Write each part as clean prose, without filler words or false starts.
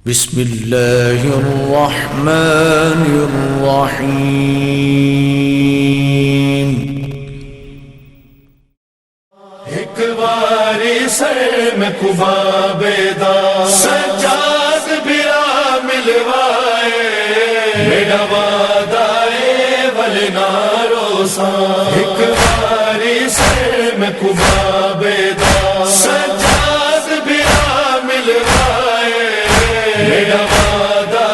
بسم اللہ الرحمن الرحیم ایک باری سر میں کبابیدہ سجاد برا ملوائے میرا وعدہ ولناروسا ایک باری سر میں کبابیدہ سجاد برا ملوائے میرا وعدہ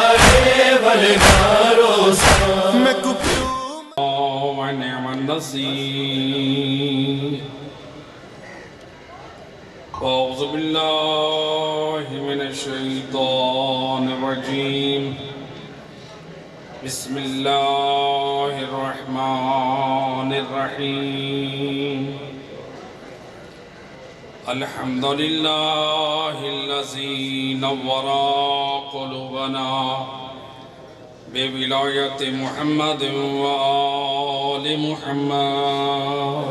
ولناروسا میں کپیوں ونعم النصیر اعوذ باللہ من الشیطان الرجیم بسم اللہ الرحمن الرحیم الحمدللہ الذی نور قلوبنا بولایت محمد وآل محمد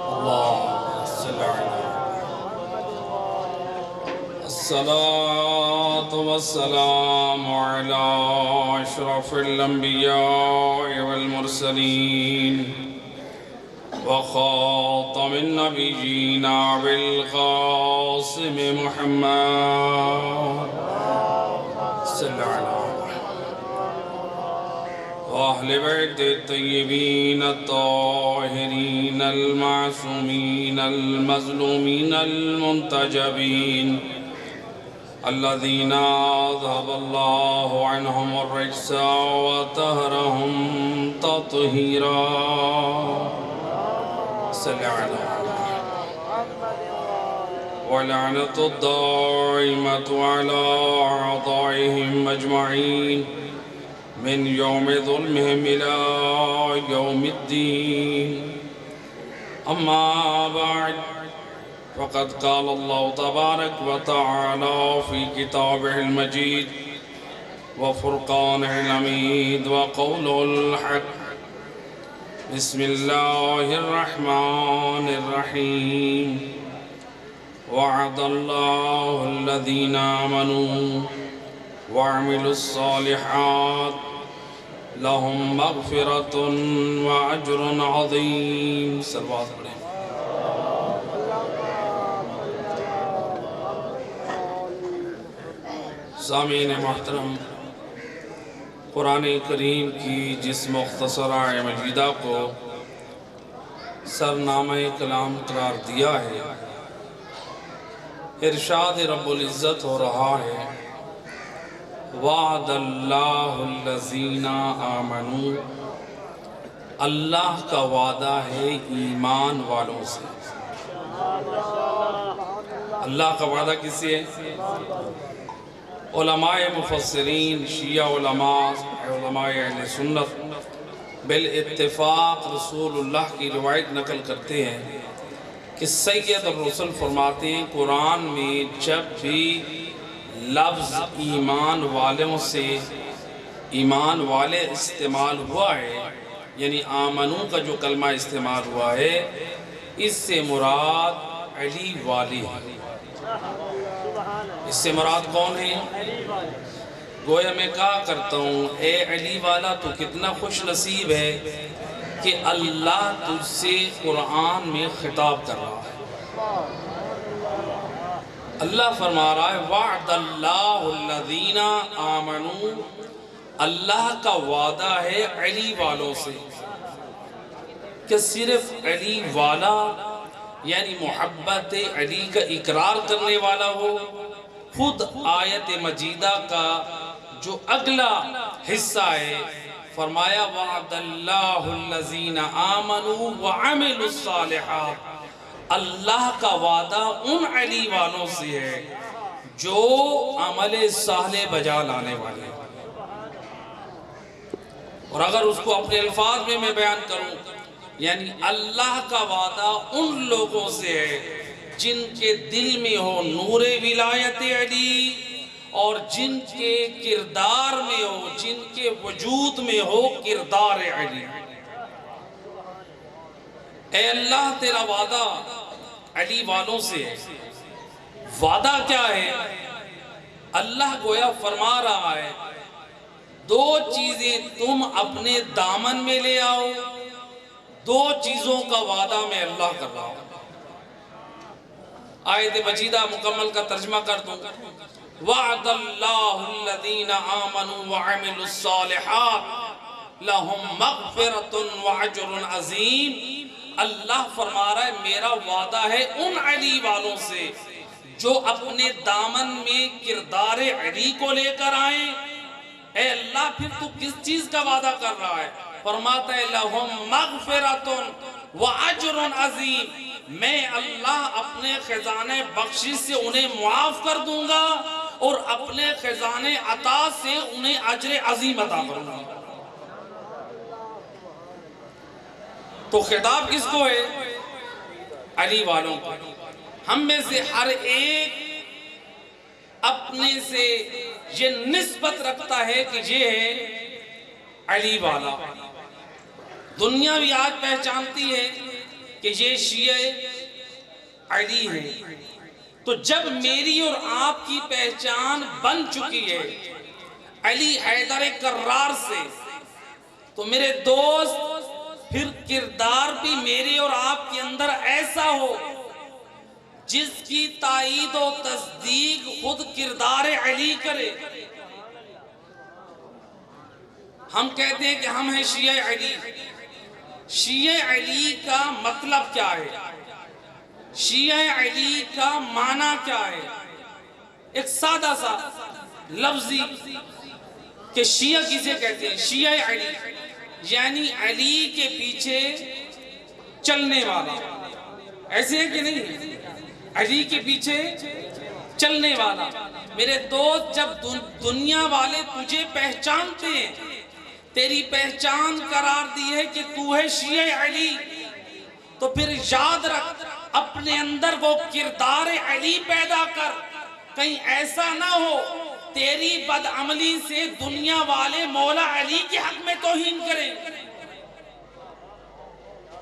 اللہم صلی علی الصلاة والسلام على أشرف الأنبياء والمرسلين وخاتم النبيين بالقاسم محمد صلى على وأهل بيت الطيبين الطاهرين المعصومين المظلومين المنتجبين الذين أذهب الله عنهم الرجس وطهرهم تطهيرا صل على ولعنة الدائمة على أعدائهم أجمعين من يوم ظلمهم إلى يوم الدين أما بعد فقد قال الله تبارك وتعالى في كتابه المجيد وفرقانه الحميد وقوله الحق بسم الله الرحمن الرحيم وعد الله الذين آمنوا وعملوا الصالحات لهم مغفرة وأجر عظيم صلوات عليه سامعین محترم، قرآن کریم کی جس مختصر آیہ مجیدہ کو سرنامہ کلام قرار دیا ہے، ارشاد رب العزت ہو رہا ہے وعد اللہ الذین آمنوا، اللہ کا وعدہ ہے ایمان والوں سے۔ اللہ کا وعدہ کس سے ہے؟ علماء مفسرین، شیعہ علماء اہل سنت بالاتفاق رسول اللہ کی روایت نقل کرتے ہیں کہ سید الرسل فرماتے ہیں قرآن میں جب بھی لفظ ایمان والوں سے ایمان والے استعمال ہوا ہے، یعنی آمنو کا جو کلمہ استعمال ہوا ہے، اس سے مراد علی والی ہے۔ اس سے مراد کون ہے؟ گویا میں کہا کرتا ہوں اے علی والا تو کتنا خوش نصیب ہے کہ اللہ تجھ سے قرآن میں خطاب کر رہا ہے۔ اللہ فرما رہا ہے وعد اللہ الذین آمنوا، اللہ کا وعدہ ہے علی والوں سے۔ کہ صرف علی والا یعنی محبت علی کا اقرار کرنے والا ہو؟ خود آیت مجیدہ کا جو اگلا حصہ ہے فرمایا وعد اللہ الذین آمنوا وعملوا الصالحات، اللہ کا وعدہ ان علی والوں سے ہے جو عمل صالح بجا لانے والے ہیں۔ اور اگر اس کو اپنے الفاظ میں بیان کروں، یعنی اللہ کا وعدہ ان لوگوں سے ہے جن کے دل میں ہو نور ولایت علی، اور جن کے کردار میں ہو، جن کے وجود میں ہو کردار علی۔ اے اللہ تیرا وعدہ علی والوں سے ہے۔ وعدہ کیا ہے؟ اللہ گویا فرما رہا ہے دو چیزیں تم اپنے دامن میں لے آؤ، دو چیزوں کا وعدہ میں اللہ کر رہا ہوں۔ آیت مجیدہ مکمل کا ترجمہ کر دوں، وعد اللہ الذین آمنوا وعملوا الصالحات لہم مغفرۃ واجر عظیم۔ اللہ فرما رہا ہے میرا وعدہ ہے ان علی والوں سے جو اپنے دامن میں کردار علی کو لے کر آئیں۔ اے اللہ پھر تو کس چیز کا وعدہ کر رہا ہے؟ فرماتا ہے لہم مغفرۃ واجر عظیم، میں اللہ اپنے خزانے بخشش سے انہیں معاف کر دوں گا اور اپنے خزانے عطا سے انہیں اجر عظیم عطا کروں گا۔ تو خطاب کس کو ہے؟ علی والوں کو۔ ہم میں سے ہر ایک اپنے سے یہ نسبت رکھتا ہے کہ یہ ہے علی والا۔ دنیا بھی آج پہچانتی ہے کہ یہ شیعہ علی ہے۔ تو جب میری اور آپ کی پہچان بن چکی ہے علی حیدر کرار سے، تو میرے دوست پھر کردار بھی میرے اور آپ کے اندر ایسا ہو جس کی تائید و تصدیق خود کردار علی کرے۔ ہم کہتے ہیں کہ ہم ہیں شیعہ علی۔ شیعہ علی کا مطلب کیا ہے؟ شیعہ علی کا معنی کیا ہے؟ ایک سادہ سا لفظی کہ شیعہ کسے کہتے ہیں؟ شیعہ علی یعنی علی کے پیچھے چلنے والا۔ ایسے ہے کہ نہیں؟ علی کے پیچھے چلنے والا۔ میرے دوست جب دنیا والے تجھے پہچانتے ہیں، تیری پہچان قرار دی ہے کہ تو ہے شیعہ علی، تو پھر یاد رکھ اپنے اندر وہ کردار علی پیدا کر، کہیں ایسا نہ ہو تیری بدعملی سے دنیا والے مولا علی کے حق میں توہین کریں۔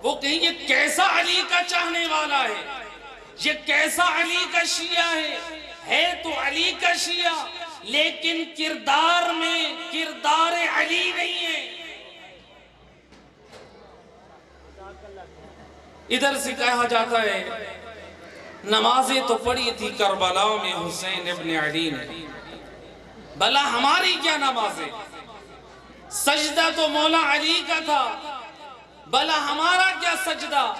وہ کہیں یہ کیسا علی کا چاہنے والا ہے، یہ کیسا علی کا شیعہ ہے تو علی کا شیعہ لیکن کردار میں کردار علی نہیں ہے۔ ادھر سے کہا جاتا ہے نمازیں تو پڑھی تھی کربلا میں حسین ابن علی نے، بھلا ہماری کیا نمازیں؟ سجدہ تو مولا علی کا تھا، بھلا ہمارا کیا سجدہ؟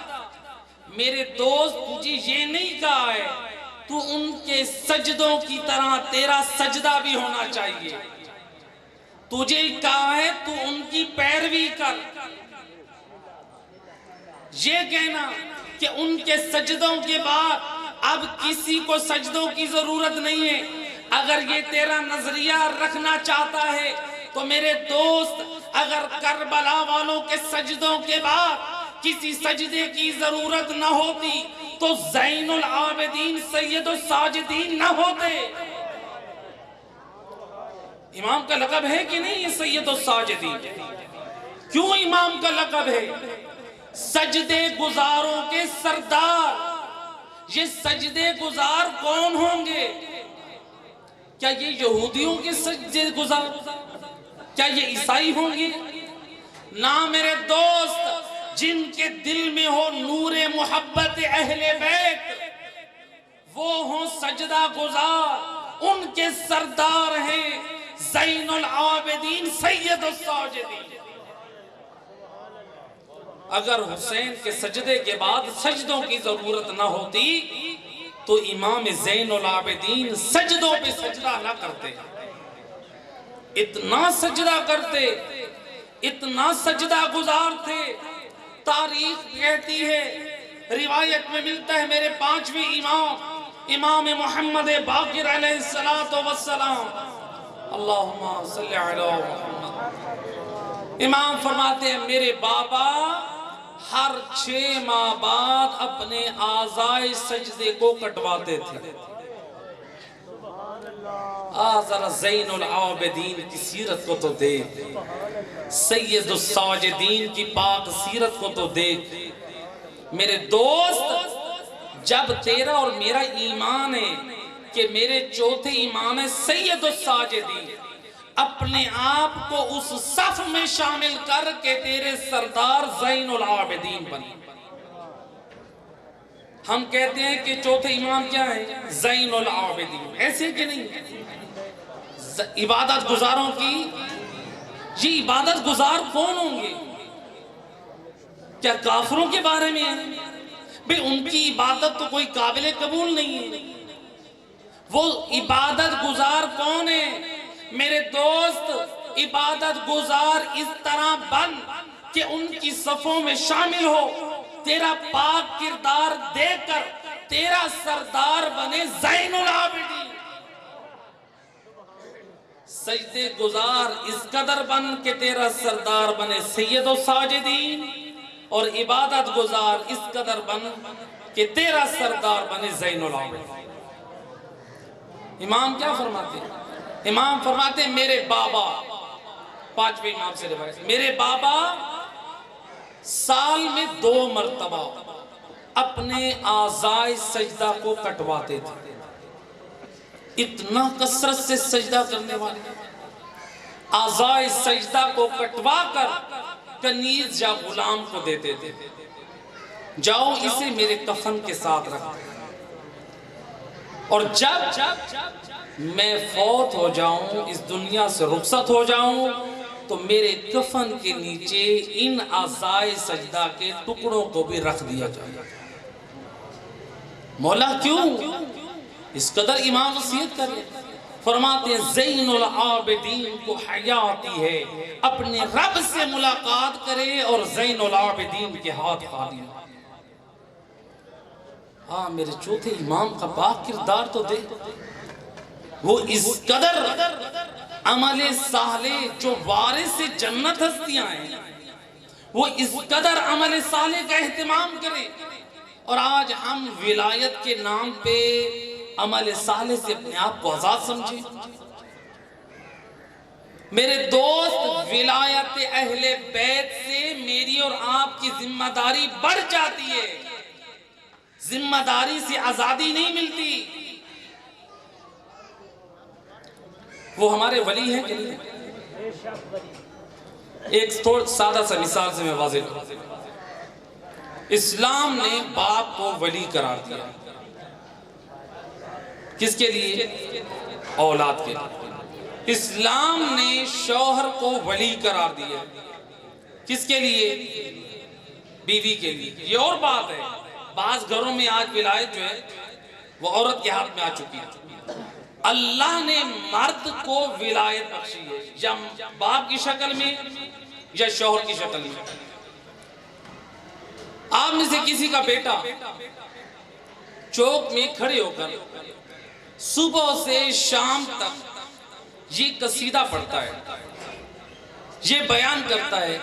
میرے دوست تجھے یہ نہیں کہا ہے تو ان کے سجدوں کی طرح تیرا سجدہ بھی ہونا چاہیے، تجھے کہا ہے تو ان کی پیروی کر۔ یہ کہنا کہ ان کے سجدوں کے بعد اب کسی کو سجدوں کی ضرورت نہیں ہے، اگر یہ تیرا نظریہ رکھنا چاہتا ہے تو میرے دوست اگر کربلا والوں کے سجدوں کے بعد کسی سجدے کی ضرورت نہ ہوتی تو زین العابدین سید الساجدین نہ ہوتے۔ امام کا لقب ہے کہ نہیں یہ سید الساجدین؟ کیوں امام کا لقب ہے؟ سجدے گزاروں کے سردار۔ یہ سجدے گزار کون ہوں گے؟ کیا یہ یہودیوں کے سجدے گزار؟ کیا یہ عیسائی ہوں گے؟ نہ میرے دوست، جن کے دل میں ہو نور محبت اہل بیت وہ ہوں سجدہ گزار، ان کے سردار ہیں زین العابدین سید الساجدین۔ اگر حسین کے سجدے کے بعد سجدوں کی ضرورت نہ ہوتی تو امام زین العابدین سجدوں پہ سجدہ نہ کرتے، اتنا سجدہ کرتے، اتنا سجدہ گزار تھے۔ تاریخ کہتی ہے، روایت میں ملتا ہے میرے پانچویں امام محمد باقر علیہ السلام، اللہم صلی علی محمد، امام فرماتے ہیں میرے بابا ہر 6 ماہ بعد اپنے اعضائے سجدے کو کٹواتے تھے۔ ذرا زین العابدین کی سیرت کو تو دیکھ، سید الساجدین کی پاک سیرت کو تو دیکھ۔ میرے دوست جب تیرا اور میرا ایمان ہے کہ میرے چوتھے امام سید الساجدین اپنے آپ کو اس صف میں شامل کر کے تیرے سردار زین العابدین بنے. ہم کہتے ہیں کہ چوتھے امام کیا ہے؟ زین العابدین. ایسے کہ نہیں؟ عبادت گزاروں کی یہ عبادت گزار کون ہوں گے؟ کیا کافروں کے بارے میں ہے؟ بھئی ان کی عبادت تو کوئی قابل قبول نہیں ہے. وہ عبادت گزار کون ہے؟ میرے دوست عبادت گزار اس طرح بن کہ ان کی صفوں میں شامل ہو. تیرا پاک کردار دیکھ کر تیرا سردار بنے زین العابدین. سجدے گزار اس قدر بن کہ تیرا سردار بنے سید الساجدین، اور عبادت گزار اس قدر بن کہ تیرا سردار بنے زین العابدین. امام کیا فرماتے ہیں؟ امام فرماتے ہیں میرے بابا، پانچویں امام سے روایت، میرے بابا سال میں 2 مرتبہ اپنے اعضائے سجدہ کو کٹواتے تھے. اتنا کثرت سے سجدہ کرنے والے اعضائے سجدہ کو کٹوا کر کنیز یا غلام کو دیتے تھے. جاؤ اسے میرے کفن کے ساتھ رکھ، اور جب میں فوت ہو جاؤں، اس دنیا سے رخصت ہو جاؤں، تو میرے کفن کے نیچے ان اعضائے سجدہ کے ٹکڑوں کو بھی رکھ دیا جائے. مولا کیوں؟ اس قدر امام وصیت کرے. فرماتے ہیں زین العابدین کو حیا آتی ہے اپنے رب سے ملاقات کرے اور زین العابدین کے ہاتھ خالی. ہاں میرے چوتھے امام کا پاک کردار تو دے. وہ اس قدر عمل صالح جو وارث جنت ہستیاں ہیں، وہ اس قدر عمل صالح کا اہتمام کرے، اور آج ہم ولایت کے نام پہ عمل صالح سے اپنے آپ کو آزاد سمجھیں. میرے دوست ولایت اہل بیت سے میری اور آپ کی ذمہ داری بڑھ جاتی ہے. ذمہ داری سے آزادی نہیں ملتی. وہ ہمارے ولی ہیں کہ نہیں؟ ایک سادہ سا مثال سے میں واضح کروں. اسلام نے باپ کو ولی قرار دیا. کس کے لیے؟ اولاد کے لیے. اسلام نے شوہر کو ولی قرار دیا. کس کے لیے؟ بیوی کے لیے. یہ اور بات ہے، بعض گھروں میں آج ولایت جو ہے وہ عورت کے ہاتھ میں آ چکی ہے. اللہ نے مرد کو ولایت بخشی ہے، یا باپ کی شکل میں یا شوہر کی شکل میں. آپ میں سے کسی کا بیٹا چوک میں کھڑے ہو کر صبح سے شام تک یہ قصیدہ پڑھتا ہے، یہ بیان کرتا ہے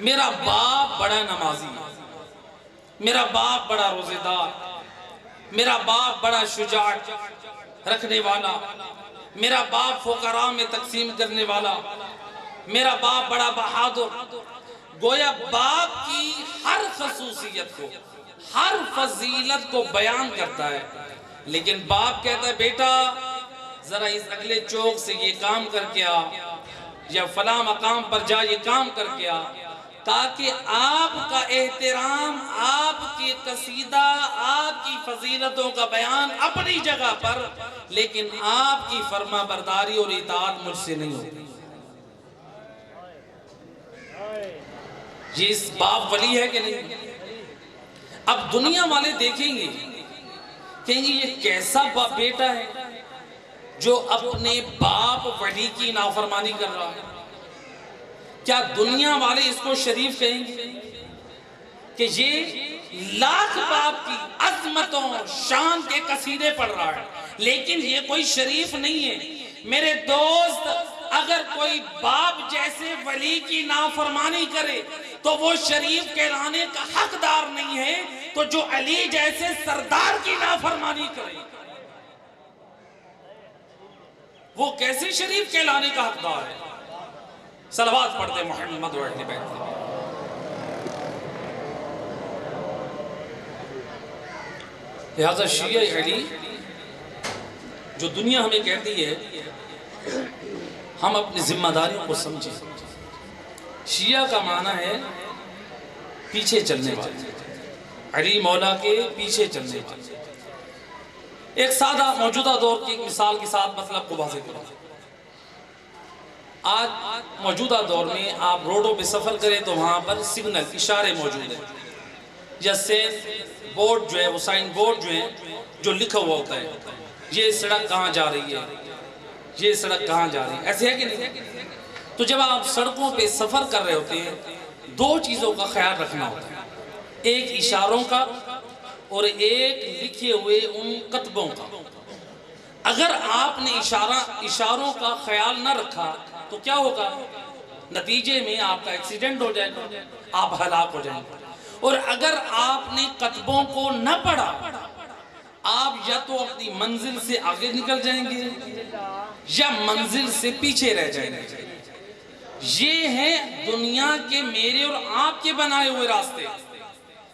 میرا باپ بڑا نمازی ہے، میرا باپ بڑا روزے دار، میرا باپ بڑا شجاعت رکھنے والا، میرا باپ فقراء میں تقسیم کرنے والا، میرا باپ بڑا بہادر. گویا باپ کی ہر خصوصیت کو، ہر فضیلت کو بیان کرتا ہے. لیکن باپ کہتا ہے بیٹا ذرا اس اگلے چوک سے یہ کام کر کے آ، یا فلاں مقام پر جا یہ کام کر کے آ، تاکہ آپ کا احترام، آپ کی قصیدہ، آپ کی فضیلتوں کا بیان اپنی جگہ پر، لیکن آپ کی فرما برداری اور اطاعت مجھ سے نہیں ہوتی. یہ اس باپ ولی ہے کہ نہیں؟ اب دنیا والے دیکھیں گے کہیں گے یہ کیسا بیٹا ہے جو اپنے باپ ولی کی نافرمانی کر رہا ہے. کیا دنیا والے اس کو شریف کہیں گے کہ یہ لاکھ باپ کی عظمتوں شان کے قصیدے پڑھ رہا ہے لیکن یہ کوئی شریف نہیں ہے؟ میرے دوست اگر کوئی باپ جیسے ولی کی نافرمانی کرے تو وہ شریف کہلانے کا حقدار نہیں ہے، تو جو علی جیسے سردار کی نافرمانی کرے وہ کیسے شریف کہلانے کا حقدار ہے؟ صلوات پڑھتے محمد و اہل بیت. لہذا شیعہ علی جو دنیا ہمیں کہتی ہے ہم اپنی ذمہ داریوں کو سمجھیں. شیعہ کا معنی ہے پیچھے چلنے والے، علی مولا کے پیچھے چلنے والے. ایک سادہ موجودہ دور کی ایک مثال کے ساتھ مطلب کو واضح کروں. آج موجودہ دور میں آپ روڈوں پہ سفر کریں تو وہاں پر سگنل اشارے موجود ہیں. جیسے بورڈ جو ہے، وہ سائن بورڈ جو ہے، جو لکھا ہوا ہوتا ہے یہ سڑک کہاں جا رہی ہے، یہ سڑک کہاں جا رہی ہے، ایسے ہے کہ نہیں؟ تو جب آپ سڑکوں پہ سفر کر رہے ہوتے ہیں دو چیزوں کا خیال رکھنا ہوتا ہے، ایک اشاروں کا اور ایک لکھے ہوئے ان کتبوں کا. اگر آپ نے اشاروں کا خیال نہ رکھا تو کیا ہوگا؟ نتیجے میں آپ کا ایکسیڈنٹ ہو جائے گا، آپ ہلاک ہو جائیں گے. اور اگر آپ نے کتبوں کو نہ پڑھا آپ یا تو اپنی منزل سے آگے نکل جائیں گے یا منزل سے پیچھے رہ جائیں گے. یہ ہیں دنیا کے میرے اور آپ کے بنائے ہوئے راستے.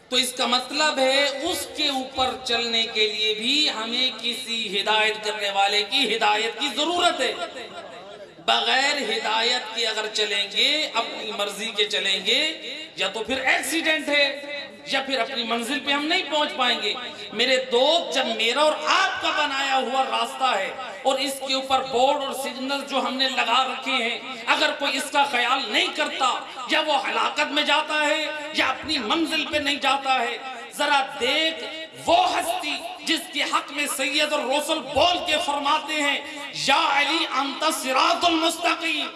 تو اس کا مطلب ہے اس کے اوپر چلنے کے لیے بھی ہمیں کسی ہدایت کرنے والے کی ہدایت کی ضرورت ہے. بغیر ہدایت کے اگر چلیں گے، اپنی مرضی کے چلیں گے، یا تو پھر ایکسیڈنٹ ہے یا پھر اپنی منزل پہ ہم نہیں پہنچ پائیں گے. میرے دوست، جب میرا اور آپ کا بنایا ہوا راستہ ہے اور اس کے اوپر بورڈ اور سگنل جو ہم نے لگا رکھے ہیں، اگر کوئی اس کا خیال نہیں کرتا یا وہ ہلاکت میں جاتا ہے یا اپنی منزل پہ نہیں جاتا ہے. ذرا دیکھ وہ ہستی جس کے حق میں سید الرسل بول کے فرماتے ہیں یا علی انت صراط المستقیم،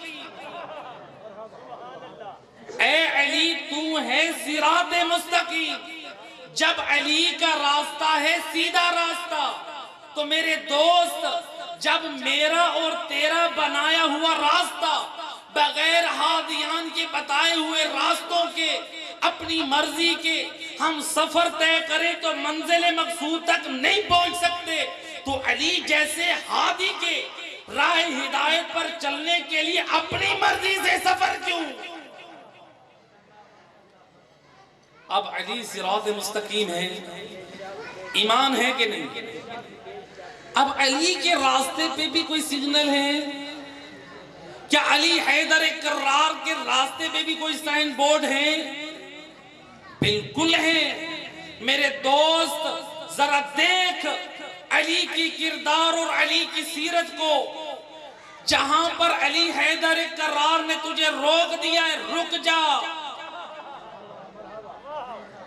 اے علی تو ہے صراط مستقیم. جب علی کا راستہ ہے سیدھا راستہ تو میرے دوست، جب میرا اور تیرا بنایا ہوا راستہ بغیر ہادیان کے بتائے ہوئے راستوں کے، اپنی مرضی کے ہم سفر طے کریں تو منزل مقصود تک نہیں پہنچ سکتے، تو علی جیسے ہادی کے راہ ہدایت پر چلنے کے لیے اپنی مرضی سے سفر کیوں؟ اب علی صراط مستقیم ہے، ایمان ہے کہ نہیں؟ اب علی کے راستے پہ بھی کوئی سگنل ہے کیا؟ علی حیدر کرار کے راستے پہ بھی کوئی سائن بورڈ ہے؟ بالکل ہے. میرے دوست ذرا دیکھ علی کی کردار اور علی کی سیرت کو. جہاں پر علی حیدر کرار نے تجھے روک دیا ہے، رک جا،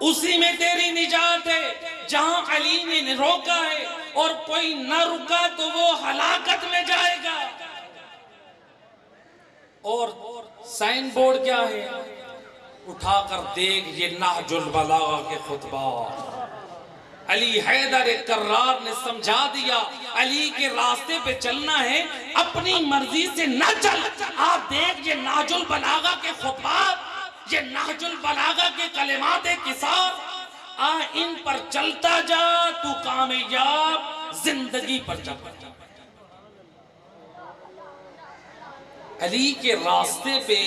اسی میں تیری نجات ہے. جہاں علی نے روکا ہے اور کوئی نہ رکا تو وہ ہلاکت میں جائے گا. اور سائن بورڈ کیا ہے؟ اٹھا کر دیکھ، یہ نہج البلاغہ کے خطبات. علی حیدر کرار نے سمجھا دیا علی کے راستے پہ چلنا ہے، اپنی مرضی سے نہ چل. آپ دیکھ، یہ نہج البلاغہ کے خطبات، یہ نہج البلاغہ کے کلمات قصار، ان پر چلتا جا تو کامیاب زندگی پر چل. علی کے راستے پہ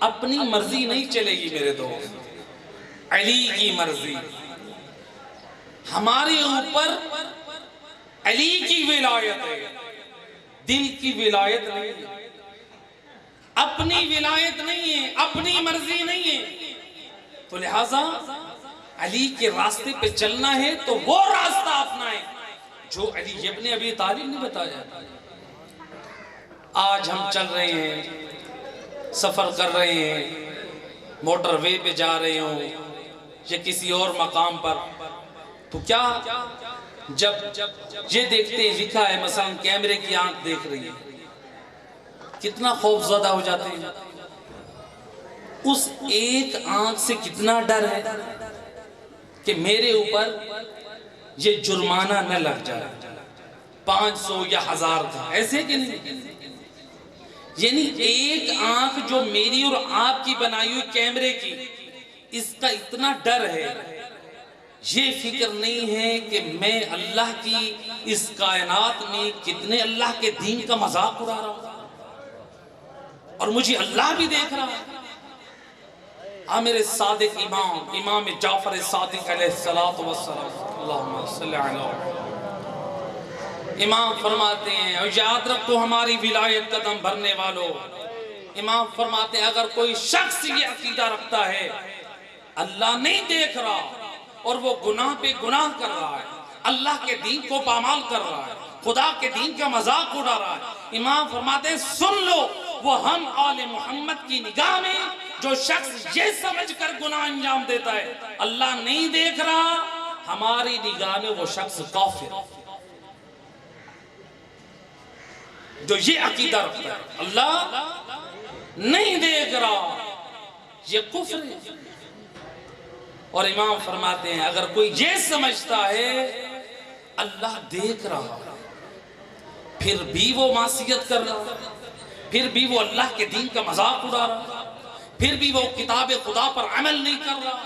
اپنی مرضی نہیں چلے گی میرے دوست، علی کی مرضی. ہمارے اوپر علی کی ولایت ہے، دل کی ولایت نہیں ہے، اپنی ولایت نہیں ہے، اپنی مرضی نہیں ہے. تو لہٰذا علی کے راستے پہ چلنا ہے تو وہ راستہ اپنائیں جو علی ابن ابی طالب نے بتایا. آج ہم چل رہے ہیں، سفر کر رہے ہیں، موٹر وے پہ جا رہے ہوں یا کسی اور مقام پر، تو کیا جب یہ دیکھتے ہیں لکھا ہے مثلا کیمرے کی آنکھ دیکھ رہی ہے، کتنا خوف زدہ ہو جاتے ہیں. اس ایک آنکھ سے کتنا ڈر ہے کہ میرے اوپر یہ جرمانہ نہ لگ جائے، 500 یا 1000 کا، ایسے کہ نہیں؟ یعنی ایک آنکھ جو میری اور آپ کی بنائی ہوئی کیمرے کی، اس کا اتنا ڈر ہے، یہ فکر نہیں ہے کہ میں اللہ کی اس کائنات میں کتنے اللہ کے دین کا مذاق اڑا رہا ہوں اور مجھے اللہ بھی دیکھ رہا ہے. میرے صادق امام جعفر صادق علیہ السلام، اللہم صلی علی امام فرماتے ہیں اور یاد رکھو ہماری ولایت قدم بھرنے والوں، امام فرماتے ہیں اگر کوئی شخص یہ عقیدہ رکھتا ہے اللہ نہیں دیکھ رہا اور وہ گناہ پہ گناہ کر رہا ہے، اللہ کے دین کو پامال کر رہا ہے، خدا کے دین کا مذاق اڑا رہا ہے، امام فرماتے ہیں سن لو وہ ہم آل محمد کی نگاہ میں جو شخص یہ سمجھ کر گناہ انجام دیتا ہے اللہ نہیں دیکھ رہا، ہماری نگاہ میں وہ شخص کافر ہے۔ جو یہ عقیدہ رکھتا ہے اللہ نہیں دیکھ رہا، یہ کفر ہے۔ اور امام فرماتے ہیں اگر کوئی یہ سمجھتا ہے اللہ دیکھ رہا پھر بھی وہ معصیت کر رہا، پھر بھی وہ اللہ کے دین کا مذاق اڑا رہا، پھر بھی وہ کتاب خدا پر عمل نہیں کر رہا،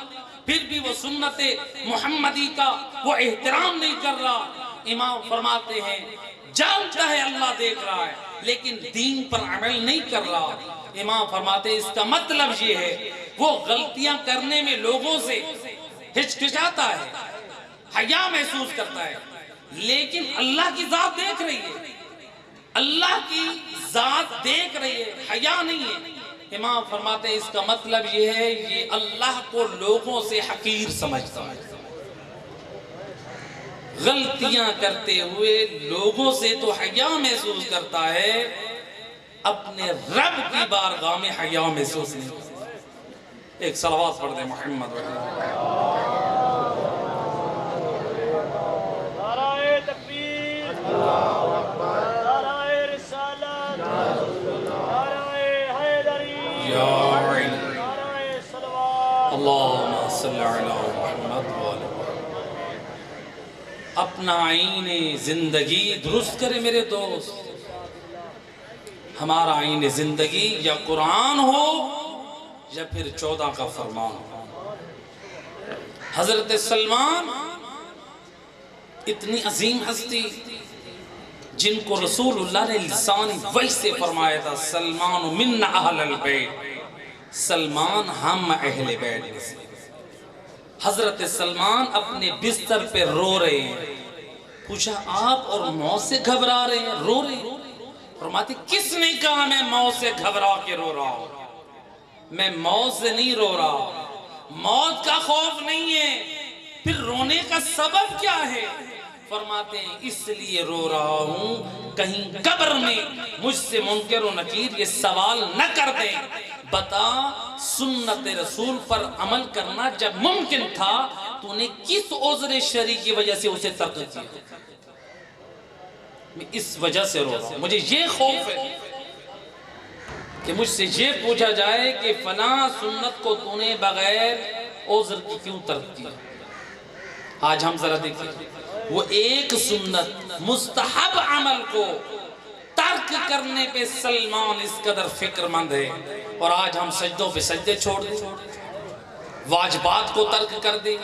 پھر بھی وہ سنت محمدی کا وہ احترام نہیں کر رہا، امام فرماتے ہیں جانتا ہے اللہ دیکھ رہا ہے لیکن دین پر عمل نہیں کر رہا، امام فرماتے ہیں اس کا مطلب یہ ہے وہ غلطیاں کرنے میں لوگوں سے ہچکچاتا ہے، حیا محسوس کرتا ہے، لیکن اللہ کی ذات دیکھ رہی ہے، اللہ کی ذات دیکھ رہی ہے، حیا نہیں ہے۔ امام فرماتے ہیں اس کا مطلب یہ ہے یہ اللہ کو لوگوں سے حقیر سمجھتا ہے، غلطیاں کرتے ہوئے لوگوں سے تو حیا محسوس کرتا ہے، اپنے رب کی بارگاہ میں حیا محسوس نہیں کرتا۔ ایک صلوات پڑھ دیں محمد وحید۔ نعرہ تکبیر، نعرہ رسالت، نعرہ حیدری، یا علی نعرہ صلوات۔ اللہم صلی علی محمد وآلہ۔ اپنا آئین زندگی درست کرے میرے دوست، ہمارا آئین زندگی یا قرآن ہو یا پھر 14 کا فرمان ہو۔ حضرت سلمان اتنی عظیم ہستی جن کو رسول اللہ نے لسانی وحی سے فرمایا تھا سلمان من اہل البیت، سلمان ہم اہل بیت میں سے۔ حضرت سلمان اپنے بستر پہ رو رہے ہیں، پوچھا آپ اور موت سے گھبرا رہے ہیں، رو رہے ہیں؟ فرماتے کس نے کہا میں موت سے گھبرا کے رو رہا ہوں؟ میں موت سے نہیں رو رہا، موت کا خوف نہیں ہے، پھر رونے کا سبب کیا ہے؟ فرماتے ہیں اس لیے رو رہا ہوں کہیں قبر میں مجھ سے منکر و نکیر یہ سوال نہ کر دیں بتا سنت رسول پر عمل کرنا جب ممکن تھا تو نے کس عذر شرعی کی وجہ سے اسے ترک کیا؟ میں اس وجہ سے رو رہا ہوں، مجھے یہ خوف ہے کہ مجھ سے یہ پوچھا جائے کہ فلاں سنت کو تو نے بغیر عذر کی کیوں ترک کیا؟ آج ہم ذرا دیکھیں وہ ایک سنت مستحب عمل کو ترک کرنے پہ سلمان اس قدر فکر مند ہے، اور آج ہم سجدوں پہ سجدے چھوڑ دیں، واجبات کو ترک کر دیں،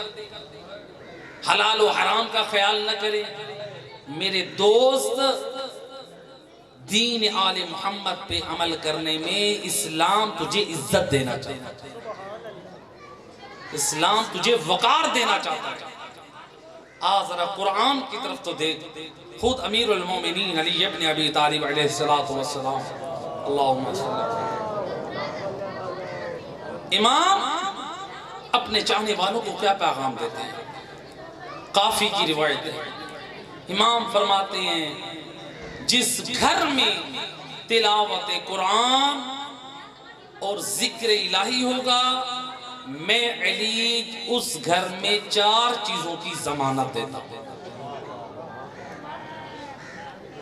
حلال و حرام کا خیال نہ کریں۔ میرے دوست دین آل محمد پہ عمل کرنے میں اسلام تجھے عزت دینا چاہتا ہے، اسلام تجھے وقار دینا چاہتا ہے۔ ذرا قرآن کی طرف تو دیکھ، خود امیر المومنین علی ابن ابی طالب علیہ السلام اللہم صلی اللہ امام اپنے چاہنے والوں کو کیا پیغام دیتے ہیں؟ کافی کی روایت ہے، امام فرماتے ہیں جس گھر میں تلاوت قرآن اور ذکر الہی ہوگا میں علی اس گھر میں 4 چیزوں کی ضمانت دیتا ہوں۔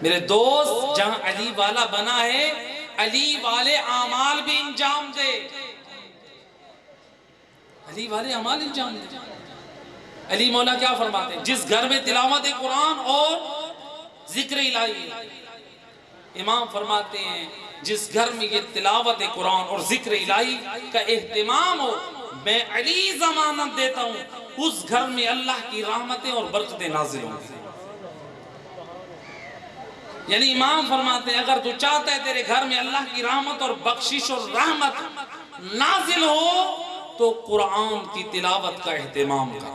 میرے دوست جہاں علی والا بنا ہے علی والے اعمال بھی انجام دے، علی والے اعمال انجام دے۔ علی مولا کیا فرماتے ہیں؟ جس گھر میں تلاوت قرآن اور ذکر الہی، امام فرماتے ہیں جس گھر میں یہ تلاوت قرآن اور ذکر الہی کا اہتمام ہو میں علی ضمانت دیتا ہوں اس گھر میں اللہ کی رحمتیں اور برکتیں نازل ہوں گی۔ یعنی امام فرماتے ہیں اگر تو چاہتا ہے تیرے گھر میں اللہ کی رحمت اور بخشش اور رحمت نازل ہو تو قرآن کی تلاوت کا اہتمام کر۔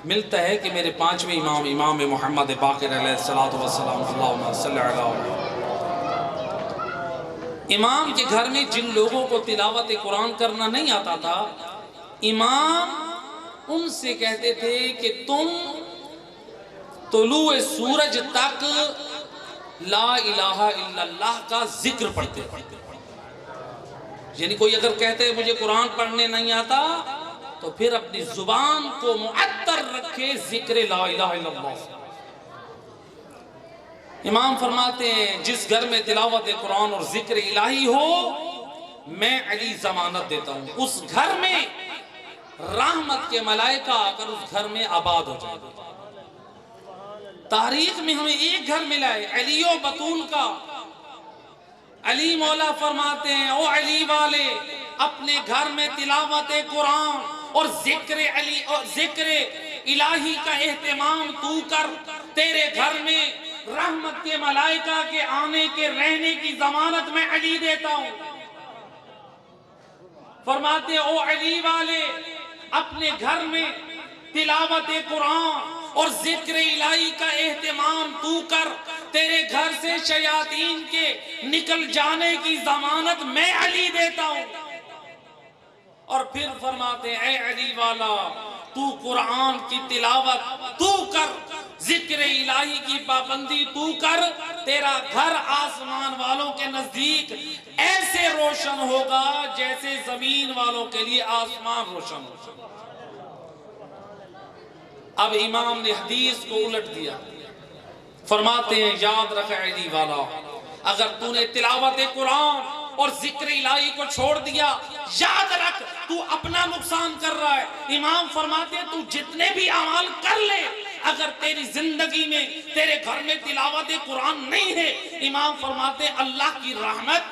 ملتا ہے کہ میرے پانچویں امام امام محمد باقر علیہ السلام اللہم صلی علیہ امام کے گھر میں جن لوگوں کو تلاوت قرآن کرنا نہیں آتا تھا، امام ان سے کہتے تھے کہ تم طلوع سورج تک لا الہ الا اللہ کا ذکر پڑھتے ہیں۔ یعنی کوئی اگر کہتے مجھے قرآن پڑھنے نہیں آتا تو پھر اپنی زبان کو معطر رکھے ذکر لا الہ الا اللہ۔ امام فرماتے ہیں جس گھر میں تلاوت قرآن اور ذکر الہی ہو میں علی ضمانت دیتا ہوں اس گھر میں رحمت کے ملائکہ آ کر اس گھر میں آباد ہو جائے۔ تاریخ میں ہمیں ایک گھر ملا ہے علی و بطول کا۔ علی مولا فرماتے ہیں او علی والے اپنے گھر میں تلاوت قرآن اور ذکر علی اور ذکر الہی کا اہتمام تو کر، تیرے گھر میں رحمت کے ملائکہ کے آنے کے رہنے کی ضمانت میں علی دیتا ہوں۔ فرماتے ہیں او علی والے اپنے گھر میں تلاوت قرآن اور ذکر الہی کا اہتمام تو کر، تیرے گھر سے شیاطین کے نکل جانے کی ضمانت میں علی دیتا ہوں۔ اور پھر فرماتے ہیں اے علی والا تو قرآن کی تلاوت تو کر، ذکر الہی کی پابندی تو کر، تیرا گھر آسمان والوں کے نزدیک ایسے روشن ہوگا جیسے زمین والوں کے لیے آسمان روشن ہوگا۔ اب امام نے حدیث کو الٹ دیا، فرماتے ہیں یاد رکھ علی والا اگر تو نے تلاوت قرآن اور ذکر الہی کو چھوڑ دیا یاد رکھ تو اپنا نقصان کر رہا ہے۔ امام فرماتے ہیں تو جتنے بھی اعمال کر لے اگر تیری زندگی میں تیرے گھر میں تلاوت قرآن نہیں ہے، امام فرماتے ہیں اللہ کی رحمت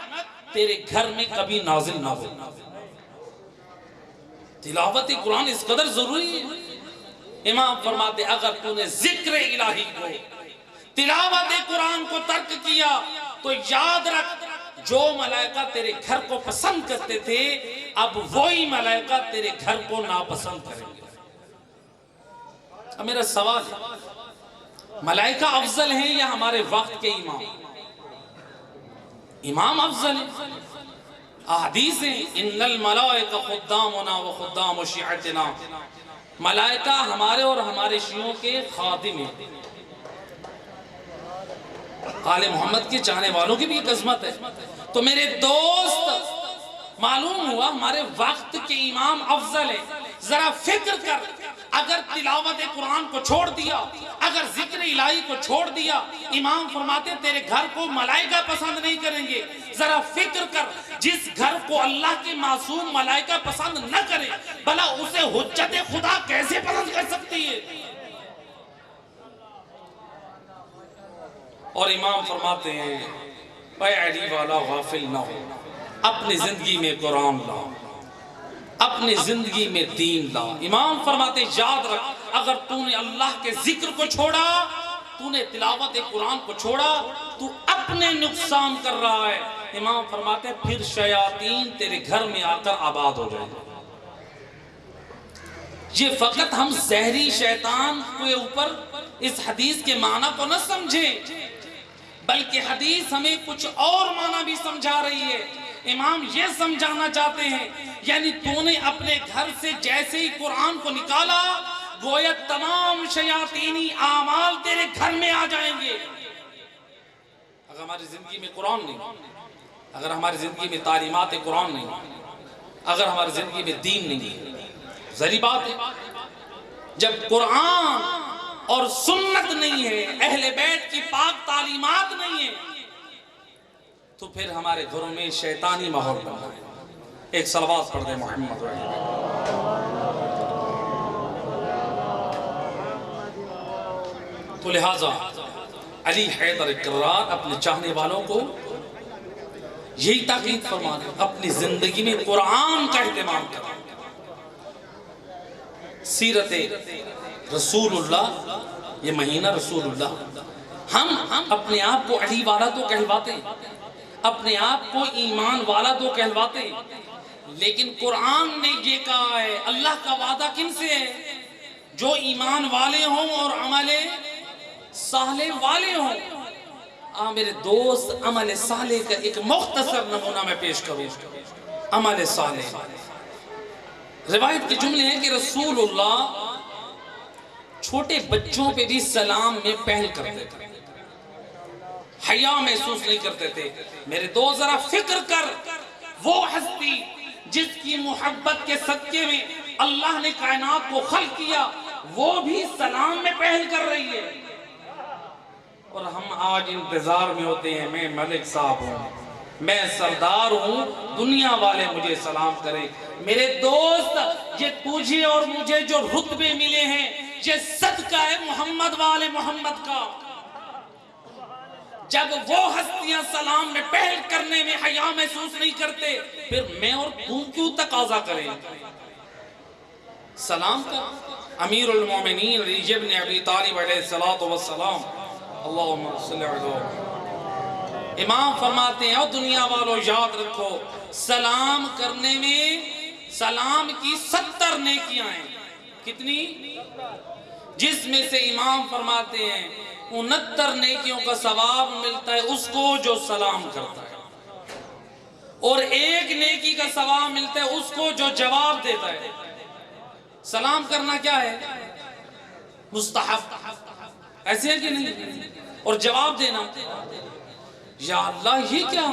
تیرے گھر میں کبھی نازل نہ ہو۔ تلاوت قرآن اس قدر ضروری ہے۔ امام فرماتے اگر تو نے ذکر الہی کو تلاوت قرآن کو ترک کیا تو یاد رکھ جو ملائکہ تیرے گھر کو پسند کرتے تھے اب وہی ملائکہ تیرے گھر کو ناپسند کریں گے۔ اب میرا سوال ہے ملائکہ افضل ہیں یا ہمارے وقت کے امام؟ امام افضل ہیں۔ احادیث ہیں ان الملائکہ خدامنا و خدام شیعتنا، ملائکہ ہمارے اور ہمارے شیعوں کے خادم ہیں۔ آل محمد کے چاہنے والوں کی بھی ایک عظمت ہے۔ تو میرے دوست معلوم ہوا ہمارے وقت کے امام افضل ہیں۔ ذرا فکر کر اگر تلاوت قرآن کو چھوڑ دیا اگر ذکر الہی کو چھوڑ دیا امام فرماتے تیرے گھر کو ملائکہ پسند نہیں کریں گے۔ ذرا فکر کر جس گھر کو اللہ کے معصوم ملائکہ پسند نہ کرے بھلا اسے حجت خدا کیسے پسند کر سکتی ہے؟ اور امام فرماتے ہیں اے علی والا غافل نہ ہو، اپنی زندگی میں قرآن لا، اپنی زندگی میں دین لا۔ امام فرماتے یاد رکھ اگر تو نے اللہ کے ذکر کو چھوڑا، تو نے تلاوت قرآن کو چھوڑا، تو اپنے نقصان کر رہا ہے۔ امام فرماتے ہیں پھر شیاطین تیرے گھر میں آ کر آباد ہو جائیں گے۔ یہ فقط ہم زہری شیطان کے اوپر اس حدیث کے معنی کو نہ سمجھیں بلکہ حدیث ہمیں کچھ اور معنی بھی سمجھا رہی ہے۔ امام یہ سمجھانا چاہتے ہیں یعنی تو نے اپنے گھر سے جیسے ہی قرآن کو نکالا گویا تمام شیاطینی اعمال تیرے گھر میں آ جائیں گے۔ اگر ہماری زندگی میں قرآن نہیں، اگر ہماری زندگی میں تعلیمات قرآن نہیں، اگر ہماری زندگی میں دین نہیں، ظاہری بات ہے جب قرآن اور سنت نہیں ہے، اہل بیت کی پاک تعلیمات نہیں ہے تو پھر ہمارے گھروں میں شیطانی ماحول بنا ہے۔ ایک صلوات پڑھ دیں محمد علیہ۔ تو لہٰذا علی حیدر کرار اپنے چاہنے والوں کو یہی تاکید فرما دیں اپنی زندگی میں قرآن کا اہتمام کریں۔ سیرت رسول اللہ، یہ مہینہ رسول اللہ، ہم اپنے آپ کو علی والا تو کہلواتے ہیں، اپنے آپ کو ایمان والا تو کہلواتے ہیں، لیکن قرآن نے یہ کہا ہے اللہ کا وعدہ کن سے ہے؟ جو ایمان والے ہوں اور عمل صالح والے ہوں۔ میرے دوست، عمل صالح کا ایک مختصر نمونہ میں پیش کروں۔ عمل صالح، روایت کے جملے ہیں کہ رسول اللہ چھوٹے بچوں پہ بھی سلام میں پہل کرتے تھے، حیا محسوس نہیں کرتے تھے۔ میرے دوست ذرا فکر کر، وہ ہستی جس کی محبت کے صدقے میں اللہ نے کائنات کو خلق کیا، وہ بھی سلام میں پہل کر رہی ہے، اور ہم آج انتظار میں ہوتے ہیں میں ملک صاحب ہوں، میں سردار ہوں، دنیا والے مجھے سلام کریں۔ میرے دوست، یہ تجھے اور مجھے جو رتبے ملے ہیں، یہ صدقہ ہے محمد والے محمد کا۔ جب وہ ہستیاں سلام میں پہل کرنے میں حیا محسوس نہیں کرتے، پھر میں اور تم کیوں تقاضا کریں سلام کا؟ امیر المومنین علی بن ابی طالب علیہ السلام، اللہم صلی علیہ، امام فرماتے ہیں، اور دنیا والوں یاد رکھو، سلام کرنے میں سلام کی 70 نیکیاں ہیں۔ کتنی؟ جس میں سے امام فرماتے ہیں 69 نیکیوں کا ثواب ملتا ہے اس کو جو سلام کرتا ہے، اور 1 نیکی کا ثواب ملتا ہے اس کو جو جواب دیتا ہے۔ سلام کرنا کیا ہے؟ مستحب، ایسے ہے کہ نہیں؟ اور جواب دینا، یا اللہ یہ کیا؟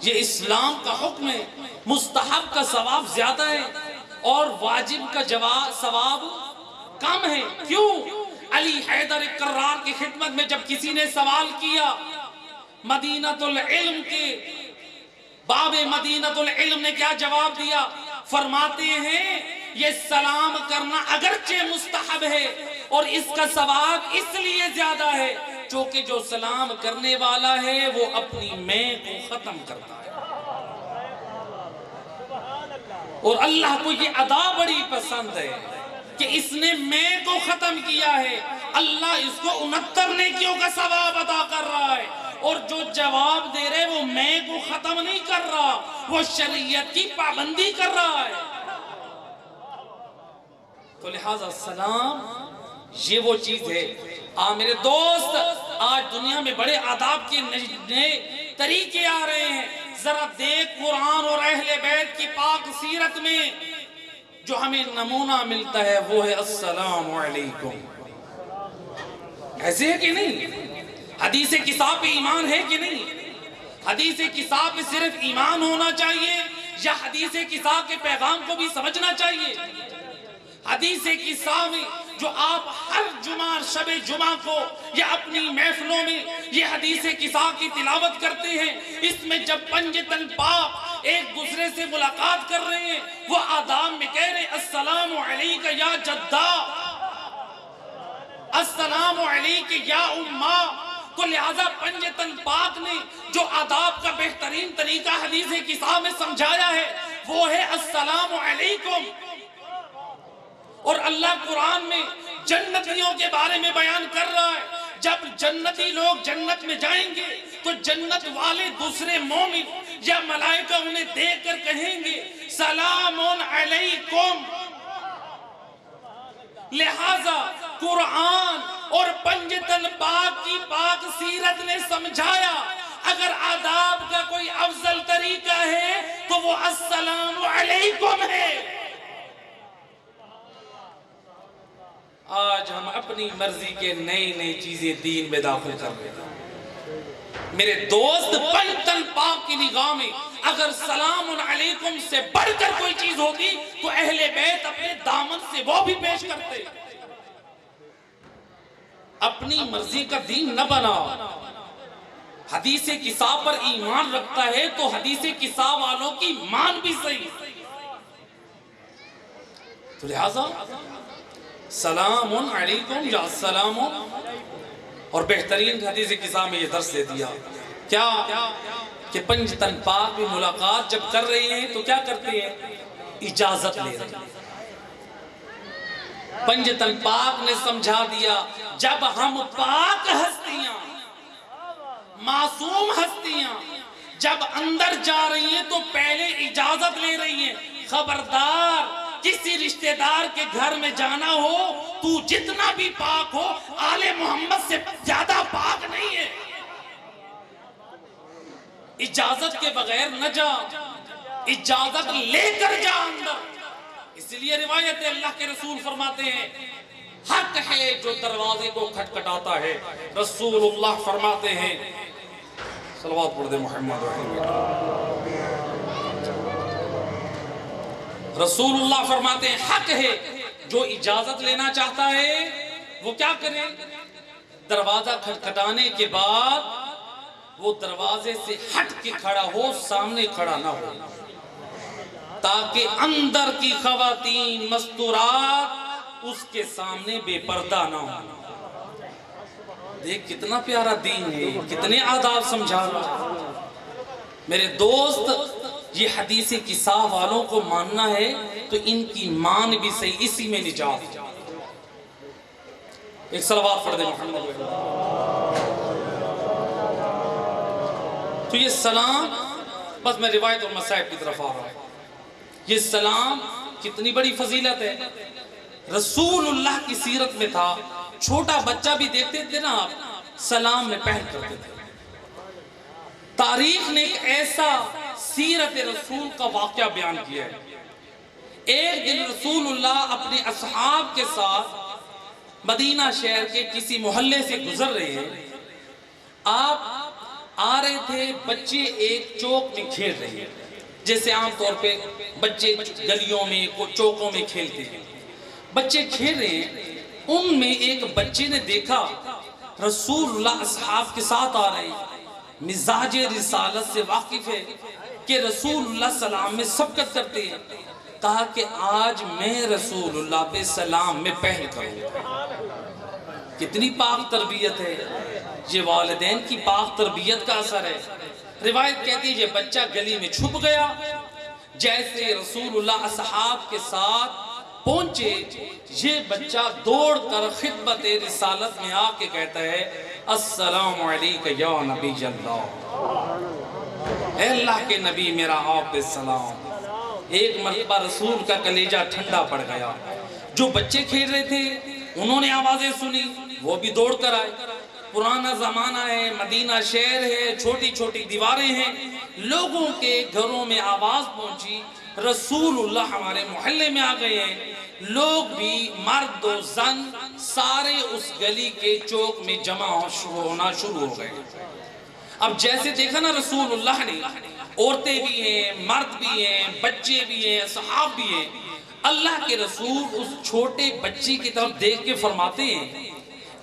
یہ اسلام کا حکم ہے، مستحب کا ثواب زیادہ ہے اور واجب کا ثواب کم ہے۔ کیوں؟ علی حیدر کرار کی خدمت میں جب کسی نے سوال کیا، مدینۃ العلم کے باب مدینۃ العلم نے کیا جواب دیا؟ فرماتے ہیں یہ سلام کرنا اگرچہ مستحب ہے اور اس کا ثواب اس لیے زیادہ ہے چونکہ جو سلام کرنے والا ہے وہ اپنی میں کو ختم کرتا ہے، اور اللہ کو یہ ادا بڑی پسند ہے کہ اس نے میں کو ختم کیا ہے۔ اللہ اس کو 69 نیکیوں کا ثواب عطا کر رہا ہے، اور جو جواب دے رہے وہ میں کو ختم نہیں کر رہا، وہ شریعت کی پابندی کر رہا ہے۔ تو لہذا سلام یہ وہ چیز ہے۔ میرے دوست، آج دنیا میں بڑے آداب کے نئے طریقے آ رہے ہیں، ذرا دیکھ قرآن اور اہل بیت کی پاک سیرت میں جو ہمیں نمونہ ملتا ہے وہ ہے السلام علیکم۔ ایسے ہے کہ نہیں؟ حدیث کتاب پہ ایمان ہے کہ نہیں؟ حدیث کتاب پہ صرف ایمان ہونا چاہیے یا حدیث کتاب کے پیغام کو بھی سمجھنا چاہیے؟ حدیث کتاب میں جو آپ ہر جمعہ شب جمعہ کو یا اپنی محفلوں میں یہ حدیث کتاب کی تلاوت کرتے ہیں، اس میں جب پنجتن پاک ایک دوسرے سے ملاقات کر رہے ہیں وہ آداب میں کہہ رہے ہیں السلام علیکہ یا جدہ، السلام علیکہ یا امہ۔ تو لہذا پنجتن پاک نے جو آداب کا بہترین طریقہ حدیث کتاب میں سمجھایا ہے وہ ہے السلام علیکم۔ اور اللہ قرآن میں جنتیوں کے بارے میں بیان کر رہا ہے، جب جنتی لوگ جنت میں جائیں گے تو جنت والے دوسرے مومن یا ملائکہ انہیں دیکھ کر کہیں گے سلام علیکم۔ لہذا قرآن اور پنجتن پاک کی پاک سیرت نے سمجھایا اگر آداب کا کوئی افضل طریقہ ہے تو وہ السلام علیکم ہے۔ آج ہم اپنی مرضی کے نئی چیزیں دین میں داخل کر رہے ہیں۔ میرے دوست، پنجتن پاک کی نگاہ میں اگر سلام علیکم سے بڑھ کر کوئی چیز ہوگی تو اہل بیت اپنے دامن سے وہ بھی پیش کرتے۔ اپنی مرضی کا دین نہ بنا۔ حدیث کتاب پر ایمان رکھتا ہے تو حدیث کتاب والوں کی مان بھی صحیح۔ تو لہذا سلام علیکم یا السلام، اور بہترین حدیث کتاب میں یہ درس دے دیا کیا کہ پنجتن پاک میں ملاقات جب کر رہے ہیں تو کیا کرتے ہیں؟ اجازت لے رہے ہیں۔ پنجتن پاک نے سمجھا دیا جب ہم پاک ہستیاں، معصوم ہستیاں جب اندر جا رہی ہیں تو پہلے اجازت لے رہی ہیں، خبردار کسی رشتہ دار کے گھر میں جانا ہو تو جتنا بھی پاک ہو آل محمد سے زیادہ پاک نہیں ہے، اجازت کے بغیر نہ جا، اجازت لے کر جا اندر۔ اس لیے روایت اللہ کے رسول فرماتے ہیں حق ہے جو دروازے کو کھٹکھٹاتا ہے۔ رسول اللہ فرماتے ہیں، صلوات پڑھ دے محمد رسول اللہ فرماتے ہیں حق ہے جو اجازت لینا چاہتا ہے وہ کیا کرے؟ دروازہ کھٹکھٹانے کے بعد وہ دروازے سے ہٹ کے کھڑا ہو، سامنے کھڑا نہ ہو، تاکہ اندر کی خواتین مستورات اس کے سامنے بے پردہ نہ ہو۔ دیکھ کتنا پیارا دین ہے، کتنے آداب سمجھا رہا۔ میرے دوست، یہ حدیث قصہ والوں کو ماننا ہے تو ان کی مان بھی صحیح، اسی میں نجات۔ ایک صلوات پڑھ دے محمد۔ تو یہ سلام، بس میں روایت اور مصائب کی طرف آ رہا ہوں، یہ سلام کتنی بڑی فضیلت ہے۔ رسول اللہ کی سیرت میں تھا، چھوٹا بچہ بھی دیکھتے تھے نا آپ، سلام میں پہل کرتے تھے۔ تاریخ نے ایک ایسا سیرت رسول کا واقعہ بیان کیا ہے۔ ایک دن رسول اللہ اپنے اصحاب کے ساتھ مدینہ شہر کے کسی محلے سے گزر رہے ہیں، آپ آ رہے تھے، بچے ایک چوک میں کھیل رہے ہیں، جیسے عام طور پہ بچے گلیوں میں چوکوں میں کھیلتے ہیں۔ بچے کھیل رہے ہیں، ان میں ایک بچے نے دیکھا رسول اللہ اصحاب کے ساتھ آ رہے ہیں، مزاج رسالت سے واقف ہے کہ رسول اللہ سلام میں سبقت کرتے ہیں، کہا کہ آج میں رسول اللہ پہ سلام میں پہل کروں۔ کتنی پاک تربیت ہے، یہ والدین کی پاک تربیت کا اثر ہے۔ روایت کہتی ہے یہ بچہ گلی میں چھپ گیا، جیسے رسول اللہ اصحاب کے ساتھ پہنچے، یہ بچہ دوڑ کر خدمت رسالت میں آ کے کہتا ہے السلام علیکہ یا نبی اللہ، اے اللہ کے نبی میرا آپ پہ سلام۔ ایک مرتبہ رسول کا کلیجہ ٹھنڈا پڑ گیا، جو بچے کھیل رہے تھے انہوں نے آوازیں سنی، وہ بھی دوڑ کر آئے۔ پرانا زمانہ ہے، مدینہ شہر ہے، چھوٹی چھوٹی دیواریں ہیں، لوگوں کے گھروں میں آواز پہنچی رسول اللہ ہمارے محلے میں آ گئے ہیں۔ لوگ بھی مرد و زن سارے اس گلی کے چوک میں جمع ہونا شروع ہو گئے۔ اب جیسے دیکھا نا رسول اللہ نے، عورتیں بھی ہیں، مرد بھی ہیں، بچے بھی ہیں، صحاب بھی ہیں، اللہ کے رسول اس چھوٹے بچے کی طرف دیکھ کے فرماتے ہیں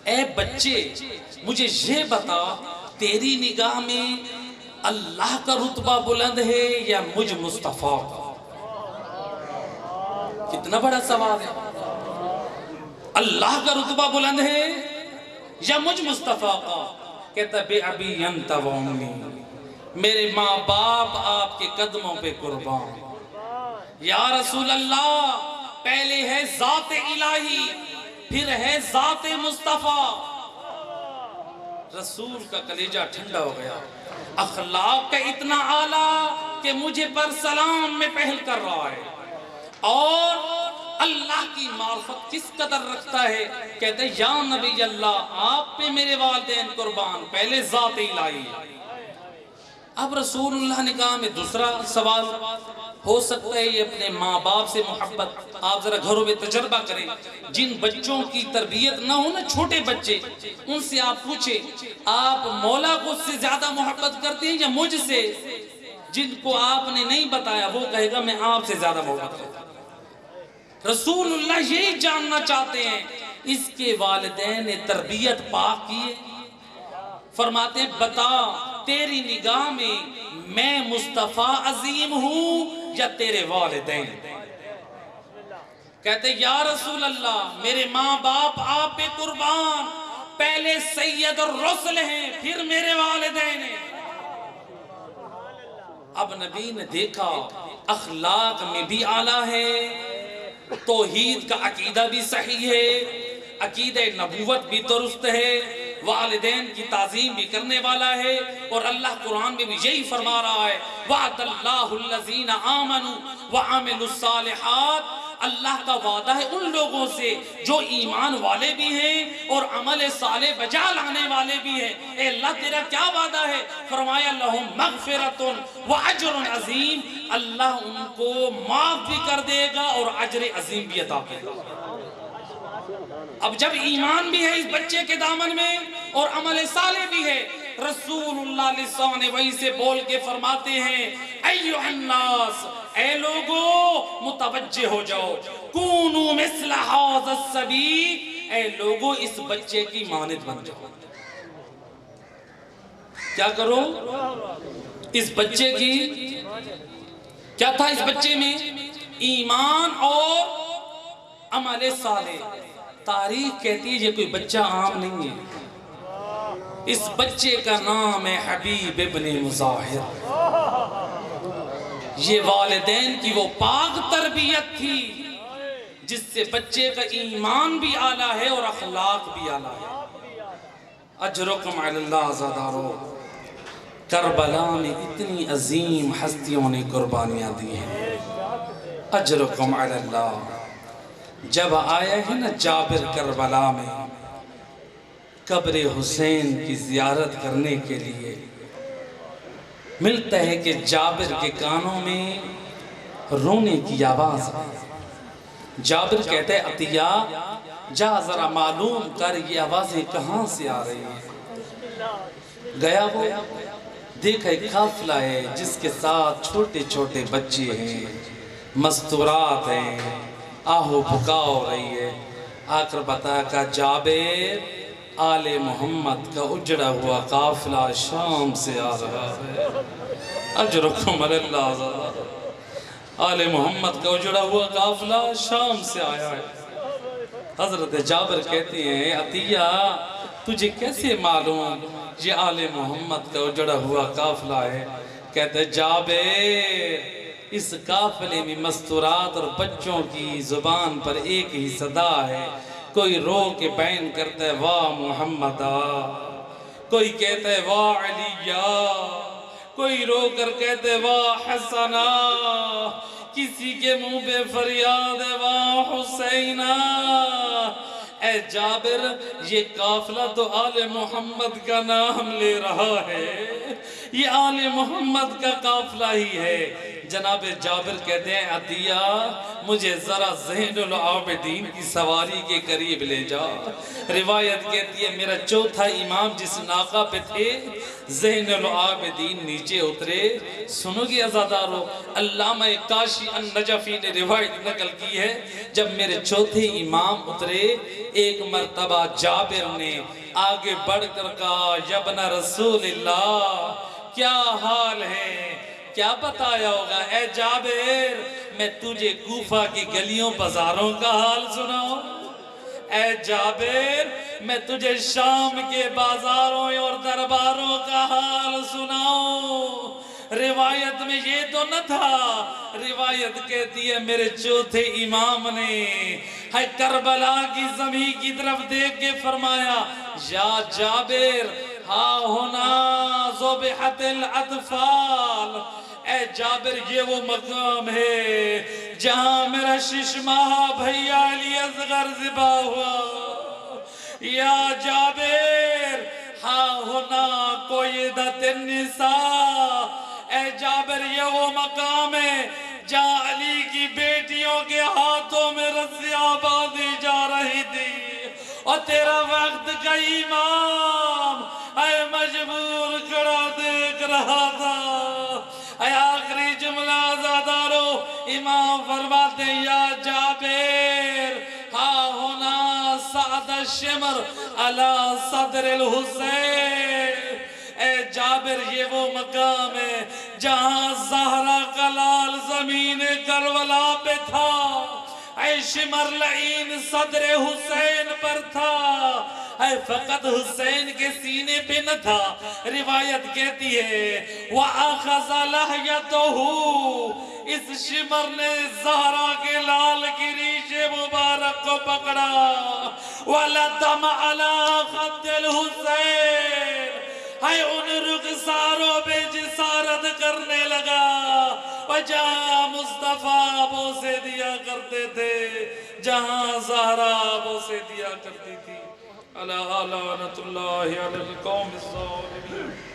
اے بچے مجھے یہ بتا تیری نگاہ میں اللہ کا رتبہ بلند ہے یا مجھ مصطفیٰ کا؟ کتنا بڑا سوال ہے، اللہ کا رتبہ بلند ہے یا مجھ مصطفیٰ کا؟ کہتا بے ابی انت و امی، میرے ماں باپ آپ کے قدموں پہ قربان۔ یا رسول اللہ پہلے ہے ذات الہی پھر ہے ذات مصطفیٰ۔ رسول کا کلیجہ ٹھنڈا ہو گیا، اخلاق کا اتنا اعلیٰ کہ مجھے پر سلام میں پہل کر رہا ہے، اور اللہ کی معرفت کس قدر رکھتا ہے، کہتے ہیں یا نبی اللہ آپ پہ میرے والدین قربان، پہلے ذات الہی۔ اب رسول اللہ نے کہا میں دوسرا سوال، ہو سکتا ہے یہ اپنے ماں باپ سے محبت، آپ ذرا گھروں میں تجربہ کریں، جن بچوں کی تربیت نہ ہو نا، چھوٹے بچے، ان سے آپ پوچھیں آپ مولا کو اس سے زیادہ محبت کرتے ہیں یا مجھ سے؟ جن کو آپ نے نہیں بتایا وہ کہے گا میں آپ سے زیادہ محبت کرتا ہوں۔ رسول اللہ یہی جاننا چاہتے ہیں، اس کے والدین نے تربیت پاک کی ہے۔ فرماتے ہیں بتا تیری نگاہ میں مصطفیٰ عظیم ہوں یا تیرے والدین؟ کہتے یا رسول اللہ میرے ماں باپ آپ پہ قربان، پہلے سید الرسل ہیں پھر میرے والدین ہیں۔ اب نبی نے دیکھا اخلاق میں بھی اعلیٰ ہے، توحید کا عقیدہ بھی صحیح ہے، عقیدہ نبوت بھی درست ہے، والدین کی تعظیم بھی کرنے والا ہے، اور اللہ قرآن میں بھی یہی فرما رہا ہے وَعَدَ اللَّهُ الَّذِينَ آمَنُوا وَعَمِلُوا الصَّالِحَاتِ اللہ کا وعدہ ہے ان لوگوں سے جو ایمان والے بھی ہیں اور عمل صالح بجا لانے والے بھی ہیں۔ اے اللہ تیرا کیا وعدہ ہے؟ فرمایا لہم مغفرۃ واجر عظیم، اللہ ان کو معاف بھی کر دے گا اور اجر عظیم بھی عطا کرے گا۔ اب جب ایمان بھی ہے اس بچے کے دامن میں اور عمل صالح بھی ہے، رسول اللہ لسان وحی سے بول کے فرماتے ہیں ایھا الناس، اے لوگو متوجہ ہو جاؤ، کونو مثل ھذا الصبی، اے لوگو اس بچے کی مانند بن جاؤ۔ کیا کرو؟ اس بچے کی کیا تھا؟ اس بچے میں ایمان اور عمل صالح۔ تاریخ کہتی ہے یہ کوئی بچہ عام نہیں ہے، اس بچے کا نام ہے حبیب ابن مظاہر۔ یہ والدین کی وہ پاک تربیت تھی جس سے بچے کا ایمان بھی اعلیٰ ہے اور اخلاق بھی اعلیٰ ہے۔ اجرکم علی اللہ عزادارو، کربلا میں اتنی عظیم ہستیوں نے قربانیاں دی ہیں، اجرکم علی اللہ۔ جب آیا ہے نا جابر کربلا میں قبر حسین کی زیارت کرنے کے لیے، ملتا ہے کہ جابر کے کانوں میں رونے کی آواز ہے۔ جابر کہتے ہیں عطیہ جا ذرا معلوم کر یہ آوازیں کہاں سے آ رہی ہیں۔ گیا وہ، دیکھا ایک قافلہ ہے جس کے ساتھ چھوٹے چھوٹے بچے ہیں، مستورات ہیں، آہو بھکا ہو رہی ہے۔ آ کر بتایا کہ جابر، آل محمد کا اجڑا ہوا قافلہ شام سے آ رہا ہے۔ اجرکم علی اللہ عزادارو، آل محمد کا اجڑا ہوا قافلہ شام سے آیا ہے۔ حضرت جابر کہتے ہیں عطیہ تجھے کیسے معلوم یہ آل محمد کا اجڑا ہوا قافلہ ہے؟ کہتے ہیں جابر، اس قافلے میں مستورات اور بچوں کی زبان پر ایک ہی صدا ہے، کوئی رو کے بیان کرتا ہے واہ محمدہ، کوئی کہتا ہے واہ علیہ، کوئی رو کر کہتا ہے واہ حسنہ، کسی کے منہ پہ فریاد ہے واہ حسینہ۔ اے جابر، یہ قافلہ تو آل محمد کا نام لے رہا ہے، یہ آل محمد کا قافلہ ہی ہے۔ جناب جابر کہتے ہیں عطیہ مجھے ذرا زین العابدین کی سواری کے قریب لے جا۔ روایت کہتی ہے میرا چوتھا امام جس ناقہ پہ تھے زین العابدین نیچے اترے۔ سنو گے عزادارو، علامہ کاشی النجفی نے روایت نقل کی ہے جب میرے چوتھے امام اترے، ایک مرتبہ جابر نے آگے بڑھ کر کہا یا ابن رسول اللہ کیا حال ہے؟ کیا بتایا ہوگا؟ اے جابر میں تجھے کوفہ کی گلیوں بازاروں کا حال سناؤں؟ اے جابر میں تجھے شام کے بازاروں اور درباروں کا حال سناؤں؟ روایت میں یہ تو نہ تھا، روایت کہتی ہے میرے چوتھے امام نے کربلا کی زمین کی طرف دیکھ کے فرمایا یا جابر ہا ہونا ذبحت الاطفال، اے جابر یہ وہ مقام ہے جہاں میرا 6 ماہ بھیا علی اصغر ذبح ہوا۔ یا جابر ہا ہونا قیدت النساء، اے جابر یہ وہ مقام ہے جہاں علی کی بیٹیوں کے ہاتھوں میں رسیاں باندھی جا رہی تھی اور تیرا وقت کا امام اے مجبور کھڑا دیکھ رہا تھا۔ اے آخری جملہ عزادارو، امام فرماتے ہیں یا جابر ہا ہونا سعد الشمر علی صدر الحسین، اے جابر یہ وہ مقام ہے جہاں زہرہ کا لال زمین کربلا پہ تھا، اے شمر لعین صدر حسین پر تھا، اے فقط حسین کے سینے پہ نہ تھا۔ روایت کہتی ہے وَأَخَذَ لَحْيَتَهُ، اس شمر نے زہرہ کے لال کی ریش مبارک کو پکڑا، وَلَدَمَ عَلَىٰ خَدِّ الْحُسَيْن، اے ان رخساروں پہ جسارت کرنے لگا، اور جہاں مصطفیٰ بوسے دیا کرتے تھے، جہاں زہرا بوسے دیا کرتی تھی۔ لعنت اللہ علی القوم الظالمین۔